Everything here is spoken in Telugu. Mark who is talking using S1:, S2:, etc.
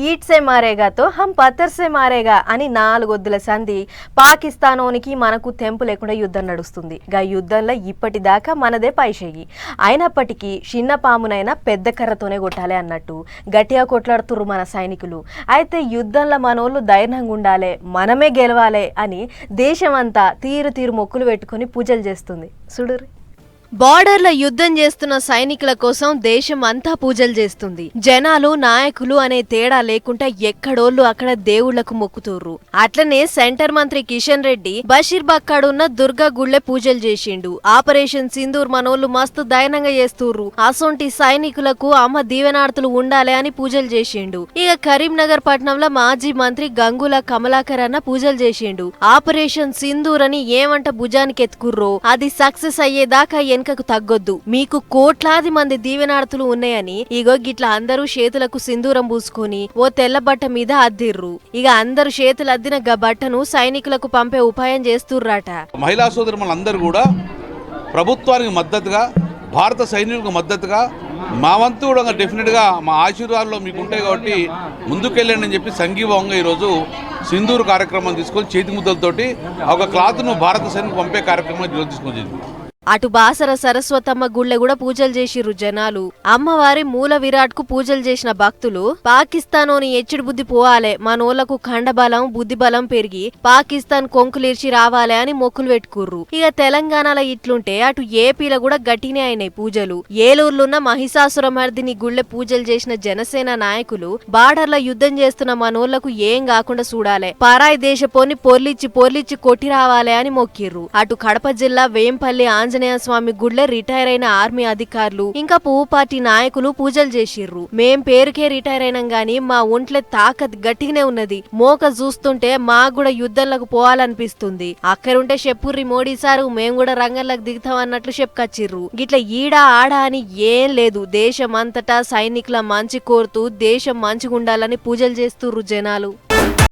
S1: ఈట్ సే మారేగా తో హం పత్తర్ సే మారేగా అని 4 ఒద్దుల సంధి పాకిస్తానోనికి మనకు తెంపు లేకుండా యుద్ధం నడుస్తుంది. గా యుద్ధంలో ఇప్పటిదాకా మనదే పైషేయి. అయినప్పటికీ చిన్న పామునైనా పెద్ద కర్రతోనే కొట్టాలి అన్నట్టు గట్టిగా కొట్లాడుతుర్రు మన సైనికులు. అయితే యుద్ధంలో మనోళ్ళు ధైర్యంగా ఉండాలి, మనమే గెలవాలి అని దేశమంతా తీరు మొక్కులు పెట్టుకొని పూజలు చేస్తుంది. చూడుర్రి. బార్డర్ల యుద్ధం చేస్తున్న సైనికుల కోసం దేశం అంతా పూజలు చేస్తుంది. జనాలు నాయకులు అనే తేడా లేకుండా ఎక్కడోళ్ళు అక్కడ దేవుళ్లకు మొక్కుతూర్రు. అట్లనే సెంటర్ మంత్రి కిషన్ రెడ్డి బషీర్బాగ్కాడున్న దుర్గా గుళ్ళే పూజలు చేసిండు. ఆపరేషన్ సింధూర్ మనోళ్ళు మస్తు దయనంగా చేస్తూర్రు. అసొంటి సైనికులకు అమ్మ దీవెనార్తులు ఉండాలి అని పూజలు చేసిండు. ఇక కరీంనగర్ పట్నంలో మాజీ మంత్రి గంగుల కమలాకర్ అన్న పూజలు చేసిండు. ఆపరేషన్ సింధూర్ అని ఏమంట భుజానికి ఎత్తుకుర్రో అది సక్సెస్ అయ్యేదాకా వెనకకు తగ్గొద్దు, మీకు కోట్లాది మంది దీవెనార్తులు ఉన్నాయని ఇగో గిట్లా అందరూ చేతులకు సింధూరం పూసుకొని ఓ తెల్ల బట్ట మీద అద్దిర్రు. ఇక అందరు చేతులు అద్దిన గా బట్టను సైనికులకు పంపే ఉపాయం చేస్తుర్రాట.
S2: మహిళా సోదరులందరూ కూడా ప్రభుత్వానికి మద్దతుగా, భారత సైనికులకు మద్దతుగా మా వంతు కూడా డెఫినెట్గా మా ఆశీర్వాదాలు మీకు ఉంటాయి కాబట్టి ముందుకెళ్ళండి అని చెప్పి సంఘీభావంగా ఈరోజు సింధూర్ కార్యక్రమం తీసుకొని చేతి ముద్దలతోటి ఒక క్లాత్ను భారత సైనికులకు పంపే కార్యక్రమం తీసుకొని
S1: అటు బాసర సరస్వతమ్మ గుళ్ళె కూడా పూజలు చేసిర్రు జనాలు. అమ్మవారి మూల విరాట్ కు పూజలు చేసిన భక్తులు పాకిస్తానోని ఎచ్చిడి బుద్ధి పోవాలే, మనోళ్లకు ఖండబలం బుద్ధి బలం పెరిగి పాకిస్తాన్ కొంకులిర్చి రావాలే అని మొక్కులు పెట్టుకుర్రు. ఇక తెలంగాణలో ఇట్లుంటే అటు ఏపీలో కూడా గట్టినే అయినాయి పూజలు. ఏలూరులున్న మహిషాసురమర్దిని గుళ్ళె పూజలు చేసిన జనసేన నాయకులు బార్డర్ల యుద్ధం చేస్తున్న మనోళ్లకు ఏం కాకుండా చూడాలే, పరాయి దేశపోని పొర్లిచ్చి కొట్టి రావాలే అని మొక్కిర్రు. అటు కడప జిల్లా వేంపల్లి ఆంజనేయ స్వామి గుళ్ళే రిటైర్ అయిన ఆర్మీ అధికారులు ఇంకా పువ్వు పార్టీ నాయకులు పూజలు చేసిర్రు. మేం పేరుకే రిటైర్ అయినాం గాని మా ఒంట్లే తాకత్ గట్టిగానే ఉన్నది, మోక చూస్తుంటే మాకు కూడా యుద్ధంలోకి పోవాలనిపిస్తుంది. అక్కరుంటే చెప్పుర్రి మోడీ సారు మేం కూడా రంగంలోకి దిగుతాం అన్నట్లు చెప్పుకొచ్చిర్రు. గిట్లా ఈడా ఆడా అని ఏం లేదు, దేశం అంతటా సైనికుల మంచి కోరుతూ దేశం మంచిగుండాలని పూజలు చేస్తుర్రు జనాలు.